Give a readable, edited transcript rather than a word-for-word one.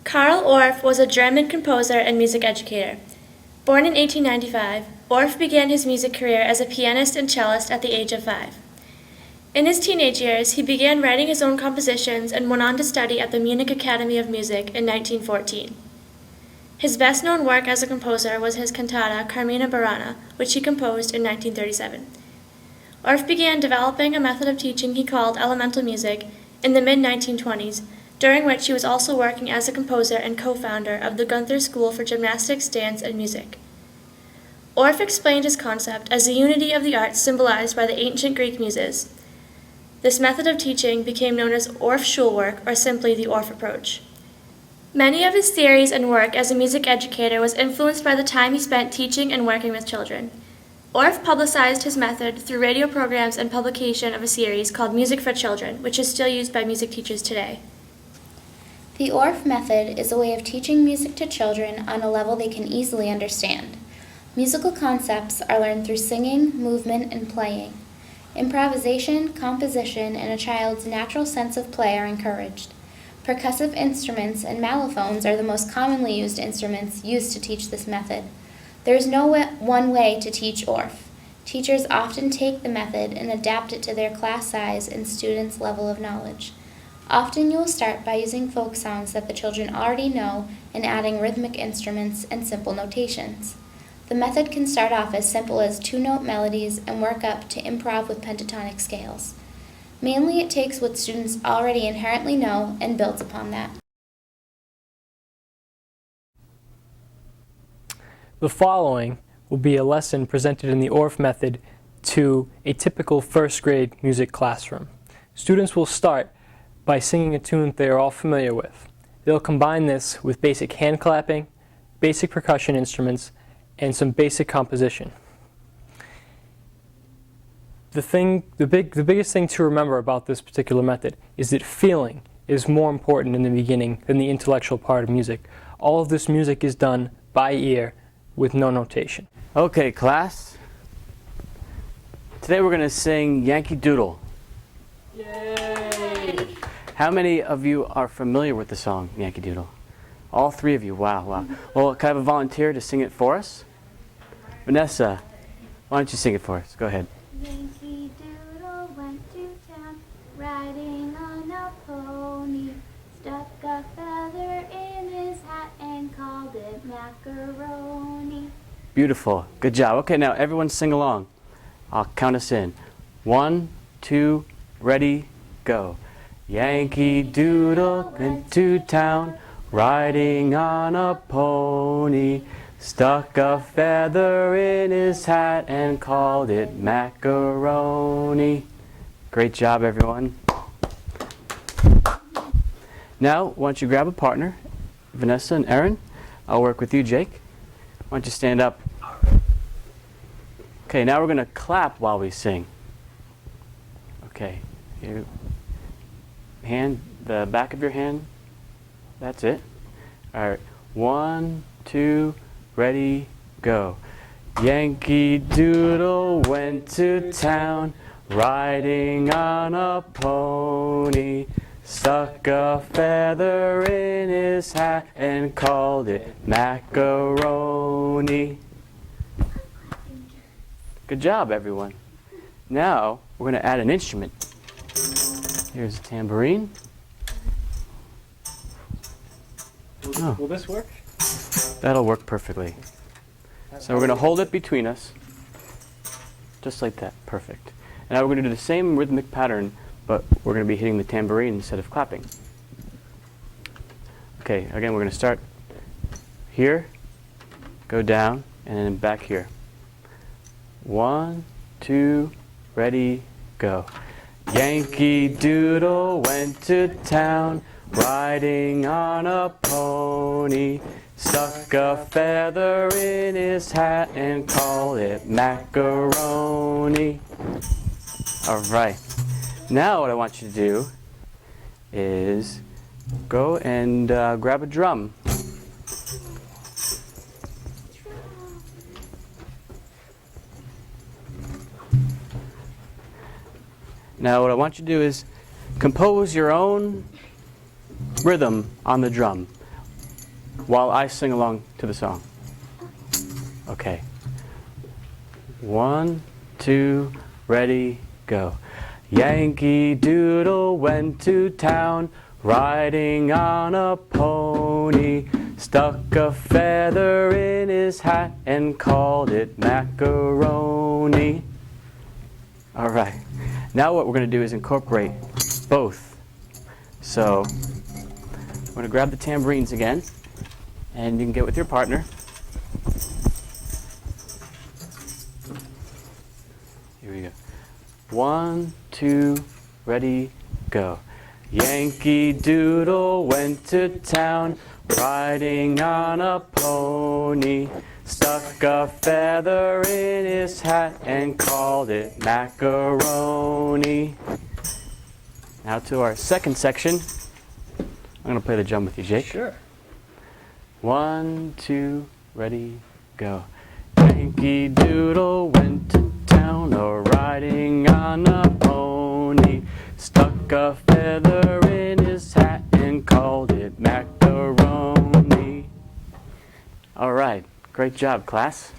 Karl Orff was a German composer and music educator. Born in 1895, Orff began his music career as a pianist and cellist at the age of 5. In his teenage years, he began writing his own compositions and went on to study at the Munich Academy of Music in 1914. His best-known work as a composer was his cantata Carmina Burana, which he composed in 1937. Orff began developing a method of teaching he called elemental music in the mid-1920s, during which he was also working as a composer and co-founder of the Gunther School for Gymnastics, Dance, and Music. Orff explained his concept as the unity of the arts symbolized by the ancient Greek muses. This method of teaching became known as Orff Schulwerk, or simply the Orff Approach. Many of his theories and work as a music educator was influenced by the time he spent teaching and working with children. Orff publicized his method through radio programs and publication of a series called Music for Children, which is still used by music teachers today. The Orff method is a way of teaching music to children on a level they can easily understand. Musical concepts are learned through singing, movement, and playing. Improvisation, composition, and a child's natural sense of play are encouraged. Percussive instruments and mellophones are the most commonly used instruments used to teach this method. There is no one way to teach Orff. Teachers often take the method and adapt it to their class size and students' level of knowledge. Often you will start by using folk songs that the children already know and adding rhythmic instruments and simple notations. The method can start off as simple as 2-note melodies and work up to improv with pentatonic scales. Mainly it takes what students already inherently know and builds upon that. The following will be a lesson presented in the Orff method to a typical first grade music classroom. Students will start by singing a tune they are all familiar with. They'll combine this with basic hand clapping, basic percussion instruments, and some basic composition. The biggest thing to remember about this particular method is that feeling is more important in the beginning than the intellectual part of music. All of this music is done by ear with no notation. Okay, class. Today we're going to sing Yankee Doodle. Yay! How many of you are familiar with the song Yankee Doodle? All 3 of you. Wow, wow. Well, can I have a volunteer to sing it for us? Vanessa, why don't you sing it for us? Go ahead. Yankee Doodle went to town, riding on a pony, stuck a feather in his hat and called it macaroni. Beautiful. Good job. Okay, now everyone sing along. I'll count us in. 1, 2, ready, go. Yankee Doodle went to town, riding on a pony, stuck a feather in his hat and called it macaroni. Great job, everyone. Now, why don't you grab a partner, Vanessa and Erin. I'll work with you, Jake. Why don't you stand up? Okay, now we're going to clap while we sing. Okay, the back of your hand. That's it. All right, 1, 2, ready, go. Yankee Doodle went to town, riding on a pony, stuck a feather in his hat and called it macaroni. Good job, everyone. Now we're going to add an instrument. Here's a tambourine. Will this work? That'll work perfectly. So we're going to hold it between us, just like that. Perfect. And now we're going to do the same rhythmic pattern, but we're going to be hitting the tambourine instead of clapping. Okay, again, we're going to start here, go down, and then back here. 1, 2, ready, go. Yankee Doodle went to town, riding on a pony, stuck a feather in his hat and called it macaroni. All right. Now what I want you to do is go and grab a drum. Now what I want you to do is compose your own rhythm on the drum. while I sing along to the song. Okay. 1, 2, ready, go. Yankee Doodle went to town, riding on a pony. Stuck a feather in his hat and called it macaroni. All right. Now what we're going to do is incorporate both. So I'm going to grab the tambourines again, and you can get with your partner. Here we go. 1, 2, ready, go. Yankee Doodle went to town, riding on a pony. Stuck a feather in his hat and called it macaroni. Now to our second section. I'm going to play the drum with you, Jake. Sure. 1, 2, ready, go. Yankee Doodle went to town, riding on a pony. Stuck a feather in his hat and called it macaroni. All right, great job, class.